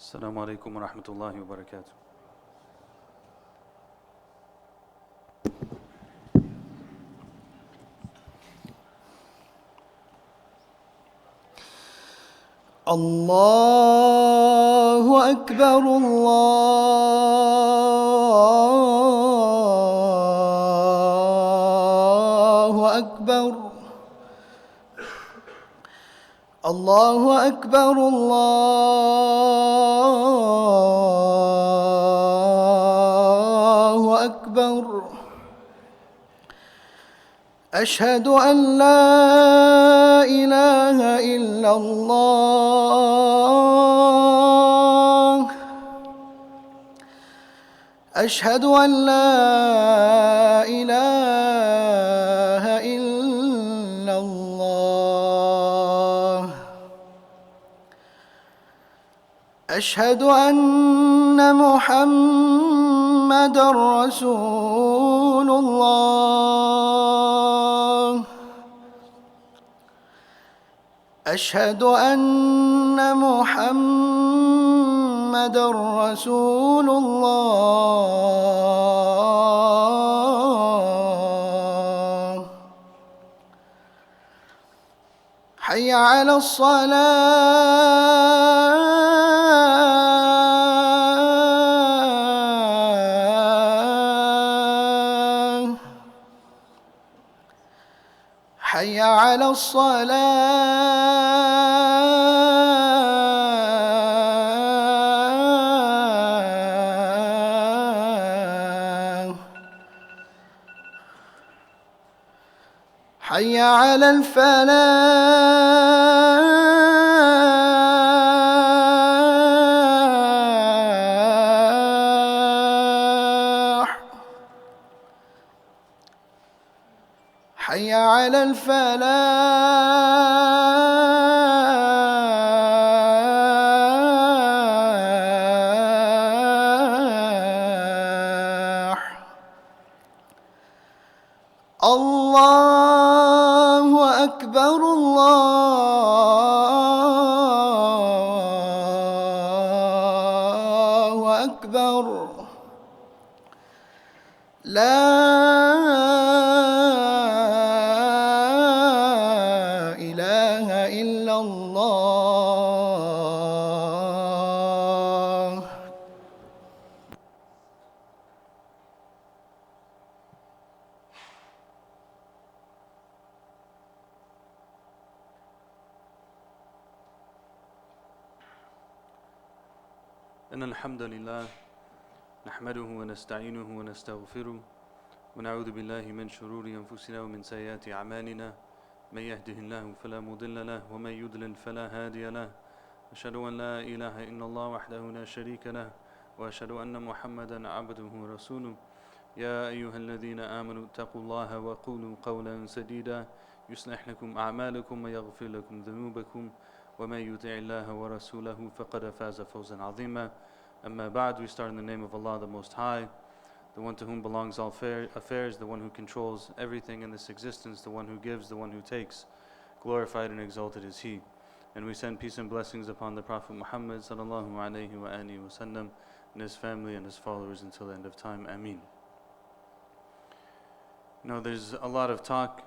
السلام عليكم ورحمة الله وبركاته. الله أكبر الله أكبر الله أكبر الله أكبر أشهد أن لا إله إلا الله أشهد أن لا إله إلا الله أشهد أن محمدًا رسول الله أشهد أن محمدًا رسول الله حي على الصلاة حي على الصلاة حي على الفلاح حي على الفلاح الله أكبر الله أكبر لا إله إلا الله إن الحمد لله نحمده ونستعينه ونستغفره ونعوذ بالله من شرور أنفسنا ومن سيئات أعمالنا من يهده الله فلا مضل له ومن يضلل فلا هادي له أشهد أن لا إله إلا الله وحده لا شريك له وأشهد أن محمدا عبده ورسوله يا أيها الذين آمنوا اتقوا الله وقولوا قولا سديدا يصلح لكم أعمالكم ويغفر لكم ذنوبكم ومن يطع الله ورسوله فقد فاز فوزا عظيما. Amma ba'd, we start in the name of Allah the Most High, the one to whom belongs all affairs, the one who controls everything in this existence, the one who gives, the one who takes. Glorified and exalted is He. And we send peace and blessings upon the Prophet Muhammad sallallahu alayhi wa alihi wa sallam and his family and his followers until the end of time. Ameen. Now there's a lot of talk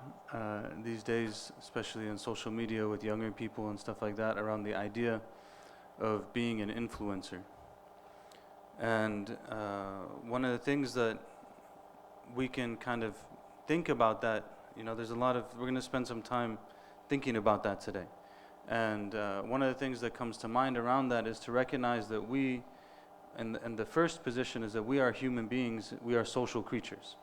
these days, especially on social media with younger people and stuff like that, around the idea of being an influencer. And one of the things that we can kind of think about that, there's a lot of, we're going to spend some time thinking about that today. And one of the things that comes to mind around that is to recognize that we, and the first position is that we are human beings, we are social creatures.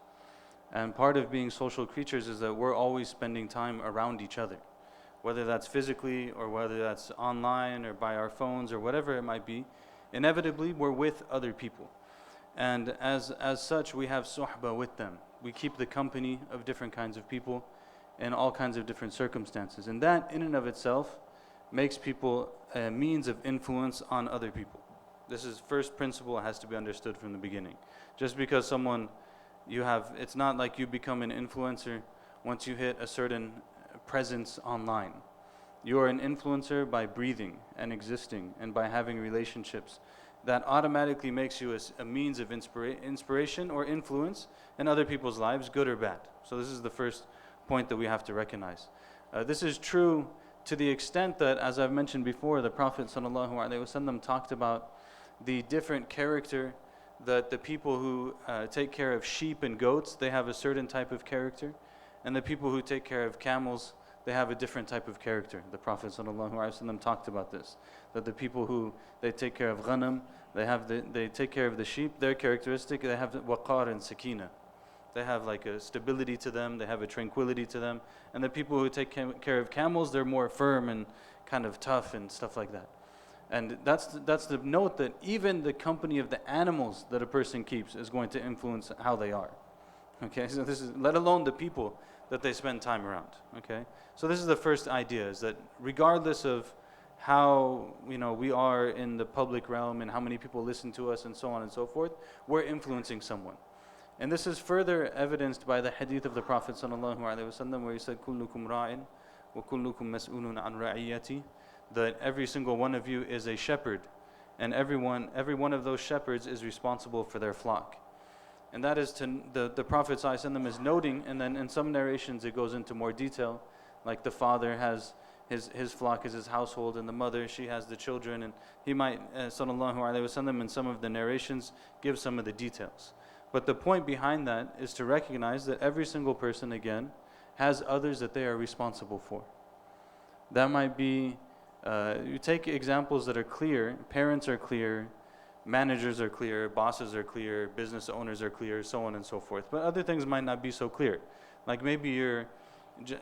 And part of being social creatures is that we're always spending time around each other, whether that's physically or whether that's online or by our phones or whatever it might be. Inevitably, we're with other people. And as such, we have suhbah with them. We keep the company of different kinds of people in all kinds of different circumstances. And that, in and of itself, makes people a means of influence on other people. This is first principle, has to be understood from the beginning. Just because someone it's not like you become an influencer once you hit a certain presence online. You are an influencer by breathing and existing and by having relationships. That automatically makes you a means of inspiration or influence in other people's lives, good or bad. So this is the first point that we have to recognize. This is true to the extent that, as I've mentioned before, the Prophet ﷺ talked about the different character that the people who take care of sheep and goats, they have a certain type of character, and the people who take care of camels, they have a different type of character. The Prophet ﷺ talked about this, that the people who they take care of ghanam, they take care of the sheep, their characteristic, they have waqar and sakina. They have like a stability to them, they have a tranquility to them. And the people who take care of camels, they're more firm and kind of tough and stuff like that. And that's the note that even the company of the animals that a person keeps is going to influence how they are. Okay, so this is, let alone the people that they spend time around. Okay, so this is the first idea, is that regardless of how we are in the public realm and how many people listen to us and so on and so forth, we're influencing someone. And this is further evidenced by the hadith of the Prophet ﷺ, where he said, "Kullukum ra'in wa kullukum mas'ulun an ra'iyati," that every single one of you is a shepherd, and every one of those shepherds is responsible for their flock. And that is the Prophet ﷺ is noting, and then in some narrations it goes into more detail, like the father has his flock is his household, and the mother, she has the children, and he might, sallallahu alaihi wasallam, in some of the narrations give some of the details. But the point behind that is to recognize that every single person, again, has others that they are responsible for. That might be, you take examples that are clear, parents are clear, managers are clear, bosses are clear, business owners are clear, so on and so forth. But other things might not be so clear. Like maybe you're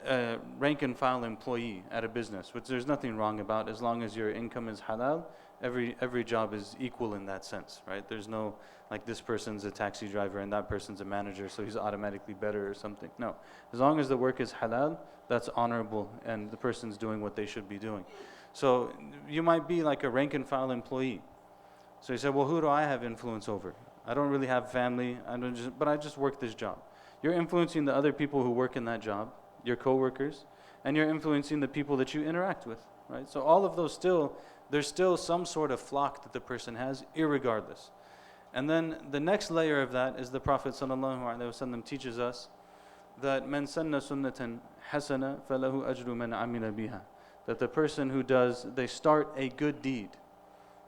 a rank and file employee at a business, which there's nothing wrong about as long as your income is halal. Every job is equal in that sense, right? There's no, like, this person's a taxi driver and that person's a manager, so he's automatically better or something. No. As long as the work is halal, that's honorable and the person's doing what they should be doing. So you might be like a rank and file employee. So you say, well, who do I have influence over? I don't really have family, but I just work this job. You're influencing the other people who work in that job, your coworkers, and you're influencing the people that you interact with, right? So all of those there's still some sort of flock that the person has, irregardless. And then the next layer of that is the Prophet ﷺ teaches us that man sanna sunnatan hasana falahu ajru man amila biha. That the person who they start a good deed,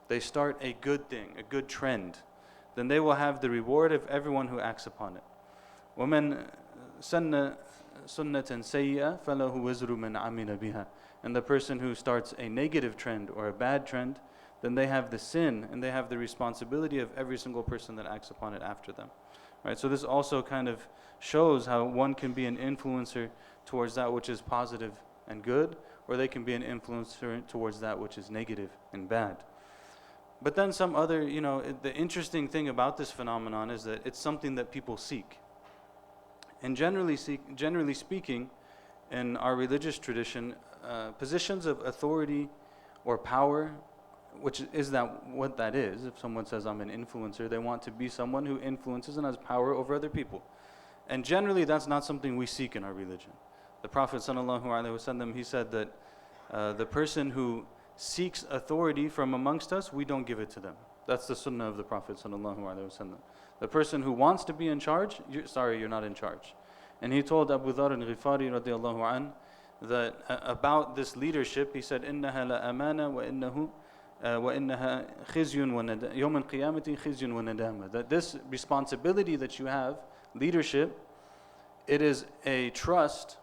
they start a good thing, a good trend, then they will have the reward of everyone who acts upon it. وَمَنْ سَنَّ سُنَّةً سَيِّئَةً فَلَهُ وِزْرُ مَنْ عَمِلَ بِهَا. And the person who starts a negative trend or a bad trend, then they have the sin and they have the responsibility of every single person that acts upon it after them. Right? So this also kind of shows how one can be an influencer towards that which is positive and good, or they can be an influencer towards that which is negative and bad. But then some other, the interesting thing about this phenomenon is that it's something that people seek. And generally speaking, in our religious tradition, positions of authority or power, which is what that is. If someone says, I'm an influencer, they want to be someone who influences and has power over other people. And generally, that's not something we seek in our religion. The Prophet ﷺ, he said that the person who seeks authority from amongst us, we don't give it to them. That's the sunnah of the Prophet ﷺ. The person who wants to be in charge, you're not in charge. And he told Abu Dharr al-Ghifari radiallahu anh that about this leadership, he said, إِنَّهَا لَأَمَانَةٌ وَإِنَّهَا خِزْيٌ وَنَدَامَةٌ يَوْمَ الْقِيَامَةِ خِزْيٌ وَنَدَامَةٌ. That this responsibility that you have, leadership, it is a trust,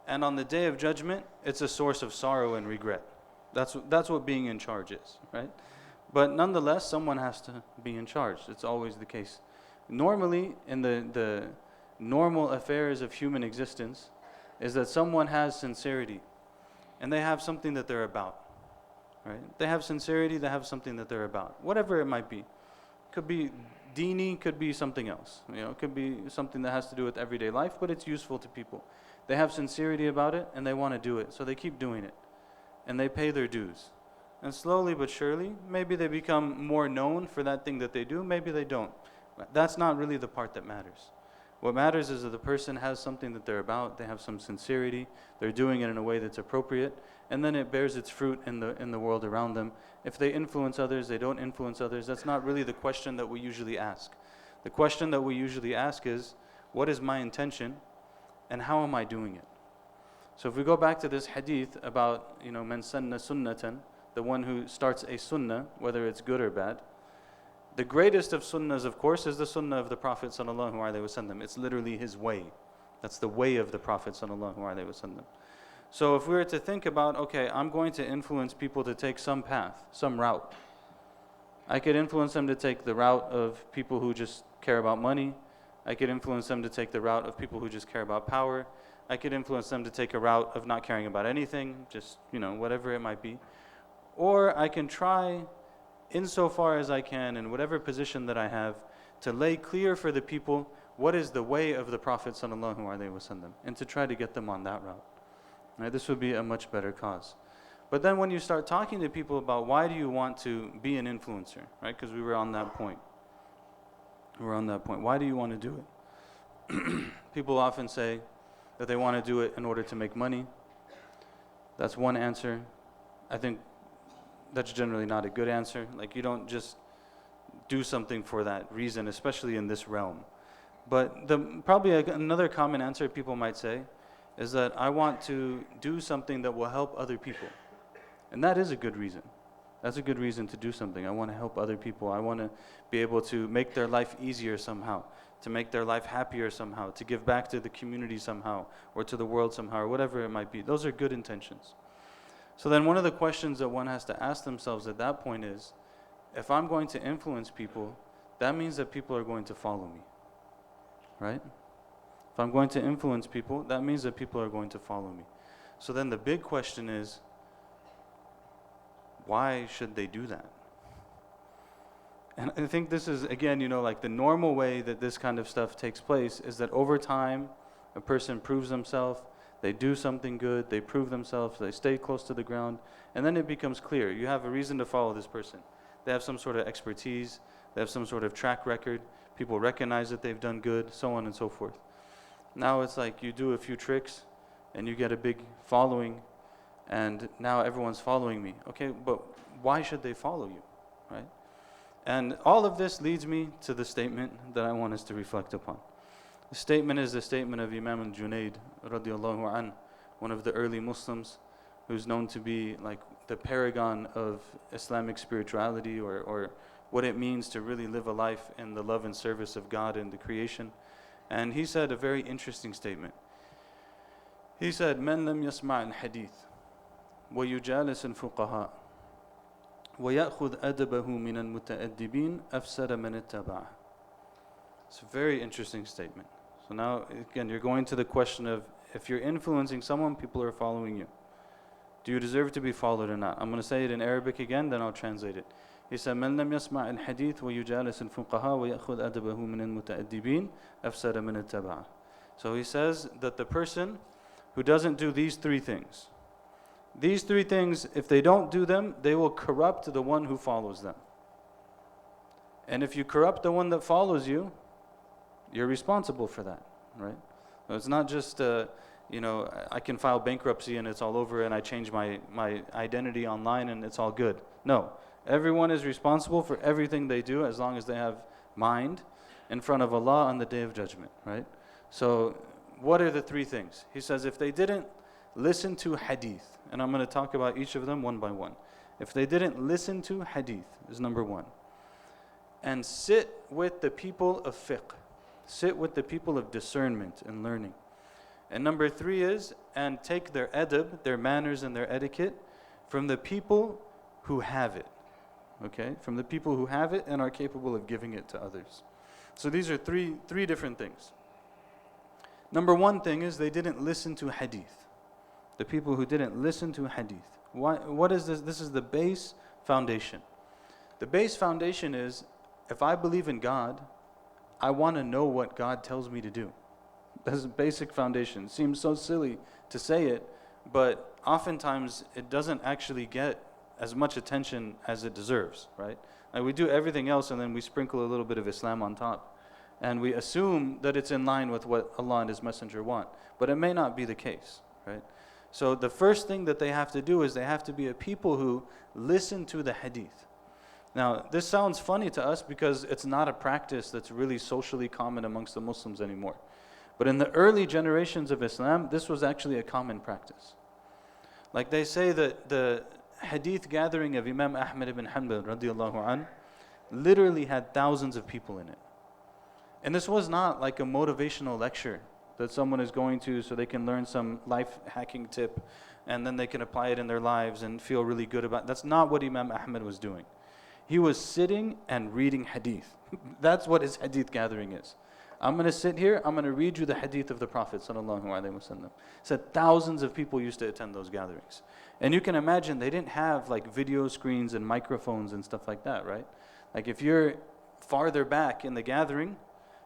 and on the day of judgment, it's a source of sorrow and regret. That's what being in charge is, right? But nonetheless, someone has to be in charge. It's always the case. Normally, in the normal affairs of human existence, is that someone has sincerity, and they have something that they're about, right? They have sincerity, they have something that they're about, whatever it might be. Could be dini, could be something else. It could be something that has to do with everyday life, but it's useful to people. They have sincerity about it, and they want to do it, so they keep doing it, and they pay their dues. And slowly but surely, maybe they become more known for that thing that they do, maybe they don't. That's not really the part that matters. What matters is that the person has something that they're about, they have some sincerity, they're doing it in a way that's appropriate, and then it bears its fruit in the world around them. If they influence others, they don't influence others, that's not really the question that we usually ask. The question that we usually ask is, what is my intention and how am I doing it? So if we go back to this hadith about, man sanna sunnatan, the one who starts a sunnah, whether it's good or bad, the greatest of sunnahs, of course, is the sunnah of the Prophet sallallahu alaihi wasallam. It's literally his way. That's the way of the Prophet sallallahu alaihi wasallam. So if we were to think about, okay, I'm going to influence people to take some path, some route. I could influence them to take the route of people who just care about money. I could influence them to take the route of people who just care about power. I could influence them to take a route of not caring about anything, just, whatever it might be. Or I can try, insofar as I can, in whatever position that I have, to lay clear for the people what is the way of the Prophet sallallahu alaihi wasallam, and to try to get them on that route. Right? This would be a much better cause. But then when you start talking to people about why do you want to be an influencer, right? Because we were on that point. Why do you want to do it? People often say that they want to do it in order to make money. That's one answer. I think that's generally not a good answer. Like, you don't just do something for that reason, especially in this realm. But probably another common answer people might say is that I want to do something that will help other people. And that is a good reason. That's a good reason to do something. I want to help other people. I want to be able to make their life easier somehow, to make their life happier somehow, to give back to the community somehow, or to the world somehow, or whatever it might be. Those are good intentions. So then one of the questions that one has to ask themselves at that point is, if I'm going to influence people, that means that people are going to follow me, right? If I'm going to influence people, that means that people are going to follow me. So then the big question is, why should they do that? And I think this is, again, like the normal way that this kind of stuff takes place is that over time, a person proves themselves, they do something good, they prove themselves, they stay close to the ground, and then it becomes clear. You have a reason to follow this person. They have some sort of expertise, they have some sort of track record, people recognize that they've done good, so on and so forth. Now it's like you do a few tricks and you get a big following, and now everyone's following me. Okay, but why should they follow you, right? And all of this leads me to the statement that I want us to reflect upon. The statement is the statement of Imam al-Junayd radiallahu an, one of the early Muslims, who's known to be like the paragon of Islamic spirituality, or what it means to really live a life in the love and service of God and the creation. And he said a very interesting statement. He said, "Man lam yasma' al-hadith wa yujalis al-fuqaha wa ya'khudh adabahu min al-muta'addibin afsada man ittaba'a." It's a very interesting statement. So now, again, you're going to the question of, if you're influencing someone, people are following you. Do you deserve to be followed or not? I'm going to say it in Arabic again, then I'll translate it. He said, "Man lam yasma' al-hadith wa yujalis al-fuqaha wa ya'khudh adabahu min al-muta'addibin afsada man ittaba'a." So he says that the person who doesn't do these three things, if they don't do them, they will corrupt the one who follows them. And if you corrupt the one that follows you, you're responsible for that, right? So it's not just, I can file bankruptcy and it's all over and I change my identity online and it's all good. No, everyone is responsible for everything they do as long as they have mind in front of Allah on the Day of Judgment, right? So what are the three things? He says if they didn't listen to hadith, and I'm going to talk about each of them one by one. If they didn't listen to hadith, is number one. And sit with the people of fiqh, sit with the people of discernment and learning. And number three is, and take their adab, their manners and their etiquette, from the people who have it. Okay? From the people who have it and are capable of giving it to others. So these are three different things. Number one thing is they didn't listen to hadith. The people who didn't listen to hadith. What is this? This is the base foundation. The base foundation is, if I believe in God, I want to know what God tells me to do. That's a basic foundation. It seems so silly to say it, but oftentimes it doesn't actually get as much attention as it deserves, right? Like we do everything else and then we sprinkle a little bit of Islam on top. And we assume that it's in line with what Allah and His Messenger want. But it may not be the case, right? So the first thing that they have to do is they have to be a people who listen to the hadith. Now, this sounds funny to us because it's not a practice that's really socially common amongst the Muslims anymore. But in the early generations of Islam, this was actually a common practice. Like they say that the hadith gathering of Imam Ahmad ibn Hanbal radiallahu an literally had thousands of people in it. And this was not like a motivational lecture that someone is going to so they can learn some life hacking tip and then they can apply it in their lives and feel really good about it. That's not what Imam Ahmad was doing. He was sitting and reading hadith. That's what his hadith gathering is. I'm going to sit here, I'm going to read you the hadith of the Prophet sallallahu alaihi wasallam. Said thousands of people used to attend those gatherings. And you can imagine they didn't have like video screens and microphones and stuff like that, right? Like if you're farther back in the gathering,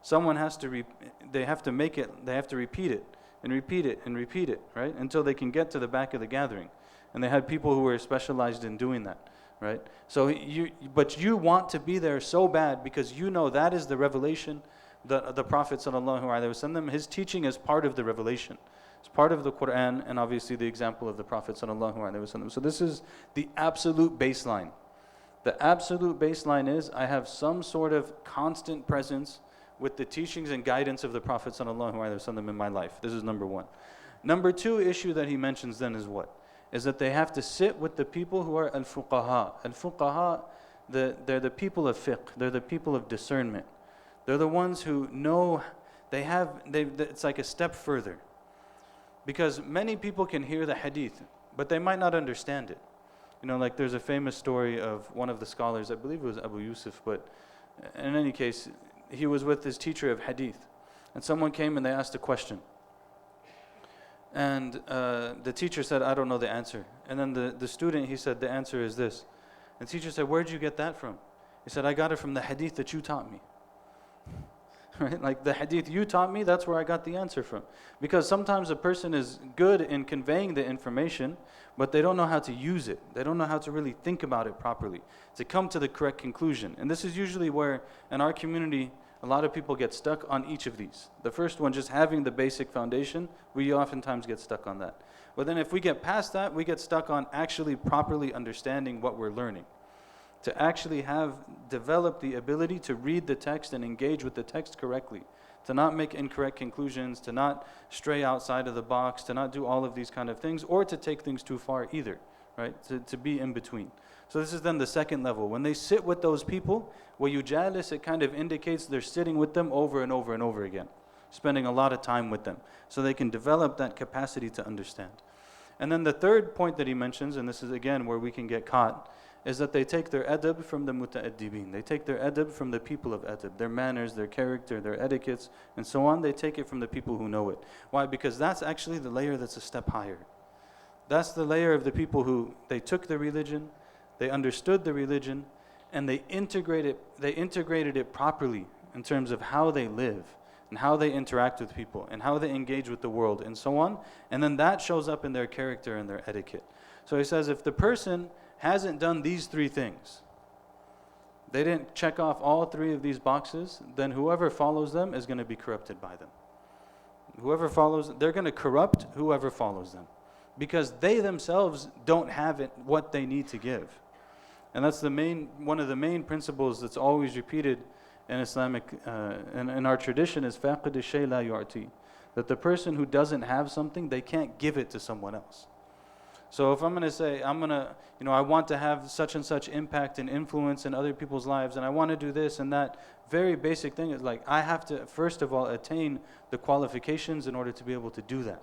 someone has to, they have to repeat it and repeat it and repeat it, right? Until they can get to the back of the gathering. And they had people who were specialized in doing that, right? So but you want to be there so bad because you know that is the revelation. The Prophet sallallahu alaihi wasallam, his teaching is part of the revelation. It's part of the Quran and obviously the example of the Prophet sallallahu alaihi wasallam. So this is the absolute baseline. The absolute baseline is I have some sort of constant presence with the teachings and guidance of the Prophet sallallahu alaihi wasallam in my life. This is number one. Number two issue that he mentions then is what? Is that they have to sit with the people who are al-fuqaha. Al-fuqaha, they're the people of fiqh. They're the people of discernment. They're the ones who know, it's like a step further. Because many people can hear the hadith, but they might not understand it. You know, like there's a famous story of one of the scholars, I believe it was Abu Yusuf, but in any case, he was with his teacher of hadith. And someone came and they asked a question. And the teacher said, I don't know the answer. And then the student, he said, the answer is this. And the teacher said, where'd you get that from? He said, I got it from the hadith that you taught me. Right? Like the hadith you taught me, that's where I got the answer from. Because sometimes a person is good in conveying the information, but they don't know how to use it. They don't know how to really think about it properly, to come to the correct conclusion. And this is usually where, in our community, a lot of people get stuck on each of these. The first one, just having the basic foundation, we oftentimes get stuck on that. But then if we get past that, we get stuck on actually properly understanding what we're learning. To actually have developed the ability to read the text and engage with the text correctly, to not make incorrect conclusions, to not stray outside of the box, to not do all of these kind of things, or to take things too far either, right? To be in between. So this is then the second level. When they sit with those people, وَيُجَالِسْ, it kind of indicates they're sitting with them over and over and over again, spending a lot of time with them, so they can develop that capacity to understand. And then the third point that he mentions, and this is again where we can get caught, is that they take their adab from the muta'addibin. They take their adab from the people of adab, their manners, their character, their etiquettes, and so on. They take it from the people who know it. Why? Because that's actually the layer that's a step higher. That's the layer of the people who, they took the religion, they understood the religion, and they integrated it properly in terms of how they live, and how they interact with people, and how they engage with the world, and so on. And then that shows up in their character and their etiquette. So he says, if the person hasn't done these three things, they didn't check off all three of these boxes, then whoever follows them is going to be corrupted by them. Whoever follows, they're going to corrupt whoever follows them, because they themselves don't have it, what they need to give. And that's one of the main principles that's always repeated in Islamic, in our tradition, is فَاقِدِ الشَّيْء لَا يُعْتِي, that the person who doesn't have something, they can't give it to someone else. So if I'm going to say, I want to have such and such impact and influence in other people's lives, and I want to do this and that, very basic thing is like, I have to, first of all, attain the qualifications in order to be able to do that.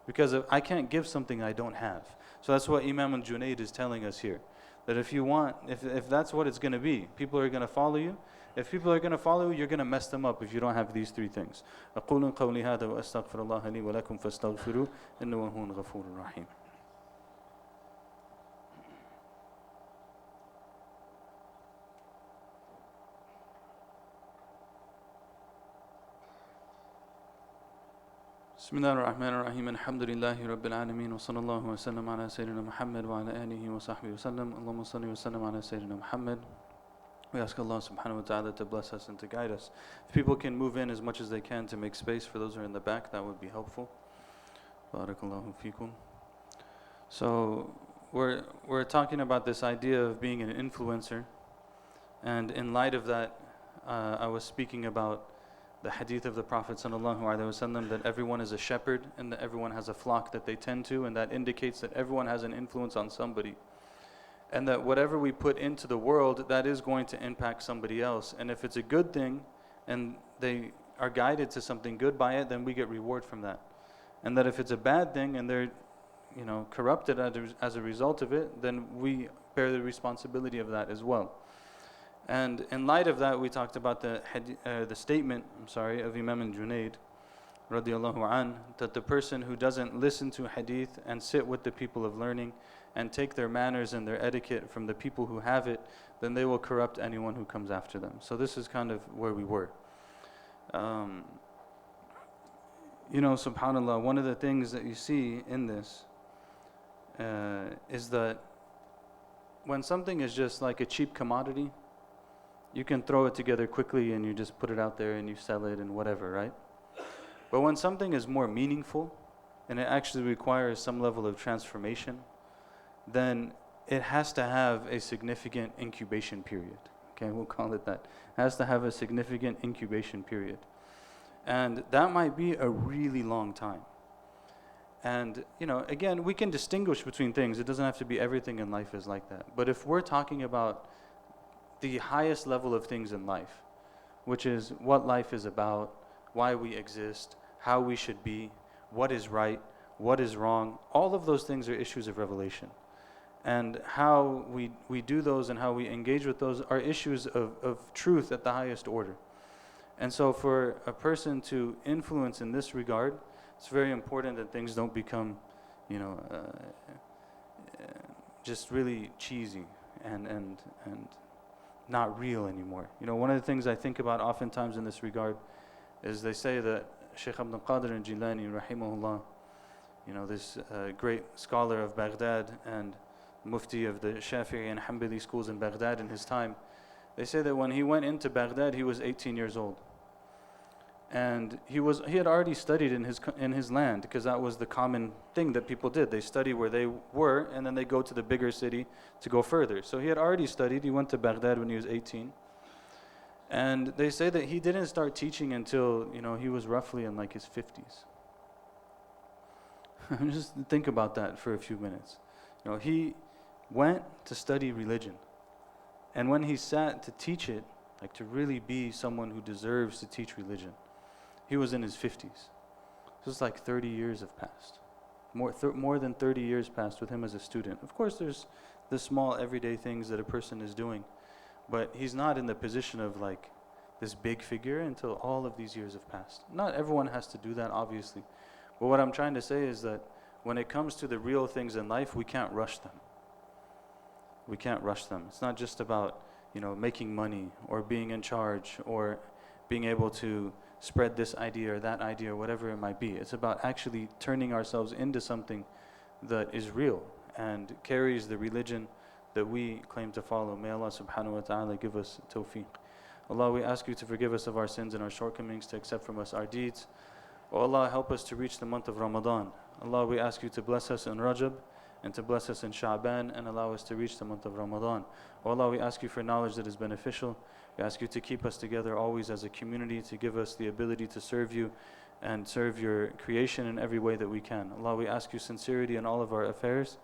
Because I can't give something I don't have. So that's what Imam al-Junayd is telling us here. That if that's what it's going to be, people are going to follow you. If people are going to follow you, you're going to mess them up if you don't have these three things. أقول قولي هذا وأستغفر الله لي ولكم فاستغفروه إنه هو الغفور الرحيم. بسم الله الرحمن الرحيم الحمد لله رب العالمين وصلى الله وسلم على سيدنا محمد وعلى آله وصحبه وسلم اللهم صل وسلم على سيدنا محمد We ask Allah subhanahu wa ta'ala to bless us and to guide us. If people can move in as much as they can to make space for those who are in the back, that would be helpful. Barakallahu feekum. So we're talking about this idea of being an influencer, and in light of that, I was speaking about the hadith of the Prophet sallallahu alaihi wasallam that everyone is a shepherd and that everyone has a flock that they tend to, and that indicates that everyone has an influence on somebody, and that whatever we put into the world, that is going to impact somebody else. And if it's a good thing and they are guided to something good by it, then we get reward from that. And that if it's a bad thing and they're corrupted as a result of it, then we bear the responsibility of that as well. And in light of that, we talked about the statement, of Imam Junaid radiallahu an, that the person who doesn't listen to hadith and sit with the people of learning and take their manners and their etiquette from the people who have it, then they will corrupt anyone who comes after them. So this is kind of where we were. SubhanAllah, one of the things that you see in this is that when something is just like a cheap commodity, you can throw it together quickly and you just put it out there and you sell it and whatever, right? But when something is more meaningful and it actually requires some level of transformation, then it has to have a significant incubation period. Okay, we'll call it that. It has to have a significant incubation period. And that might be a really long time. And, again, we can distinguish between things. It doesn't have to be everything in life is like that. But if we're talking about the highest level of things in life, which is what life is about, why we exist, how we should be, what is right, what is wrong, all of those things are issues of revelation. And how we do those and how we engage with those are issues of truth at the highest order. And so for a person to influence in this regard, it's very important that things don't become, just really cheesy and not real anymore. One of the things I think about oftentimes in this regard is they say that Shaykh Abdul Qadir al-Jilani, rahimahullah, this great scholar of Baghdad and mufti of the Shafi'i and Hanbali schools in Baghdad in his time, they say that when he went into Baghdad, he was 18 years old. And he had already studied in his land, because that was the common thing that people did. They study where they were, and then they go to the bigger city to go further. So he had already studied. He went to Baghdad when he was 18. And they say that he didn't start teaching until, he was roughly in like his 50s. Just think about that for a few minutes. He went to study religion. And when he sat to teach it, like to really be someone who deserves to teach religion, he was in his 50s. So it's like 30 years have passed. More than 30 years passed with him as a student. Of course, there's the small everyday things that a person is doing, but he's not in the position of like this big figure until all of these years have passed. Not everyone has to do that, obviously. But what I'm trying to say is that when it comes to the real things in life, we can't rush them. We can't rush them. It's not just about, making money or being in charge or being able to spread this idea or that idea or whatever it might be. It's about actually turning ourselves into something that is real and carries the religion that we claim to follow. May Allah subhanahu wa ta'ala give us tawfiq. Allah, we ask you to forgive us of our sins and our shortcomings, to accept from us our deeds. Oh Allah, help us to reach the month of Ramadan. Allah, we ask you to bless us in Rajab and to bless us in Sha'ban and allow us to reach the month of Ramadan. Oh Allah, we ask you for knowledge that is beneficial. We ask you to keep us together always as a community, to give us the ability to serve you and serve your creation in every way that we can. Allah, we ask you sincerity in all of our affairs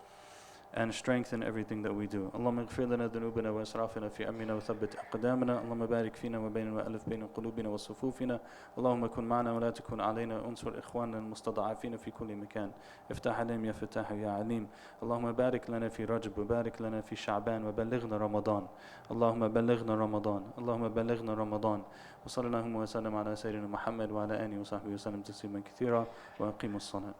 and strength in everything that we do. اللهم اغفر لنا ذنوبنا واسرافنا في امرنا وثبت اقدامنا. اللهم بارك فينا وبين والف بين قلوبنا وصفوفنا. اللهم كن معنا ولا تكن علينا. انصر اخواننا المستضعفين في كل مكان. افتح عليهم يا فتاح يا عليم. اللهم بارك لنا في رجب وبارك لنا في شعبان وبلغنا رمضان. اللهم بلغنا رمضان. اللهم بلغنا رمضان. وصلى اللهم وسلم على سيدنا محمد وعلى اله وصحبه وسلم تسليما كثيرا. واقيموا الصلاه.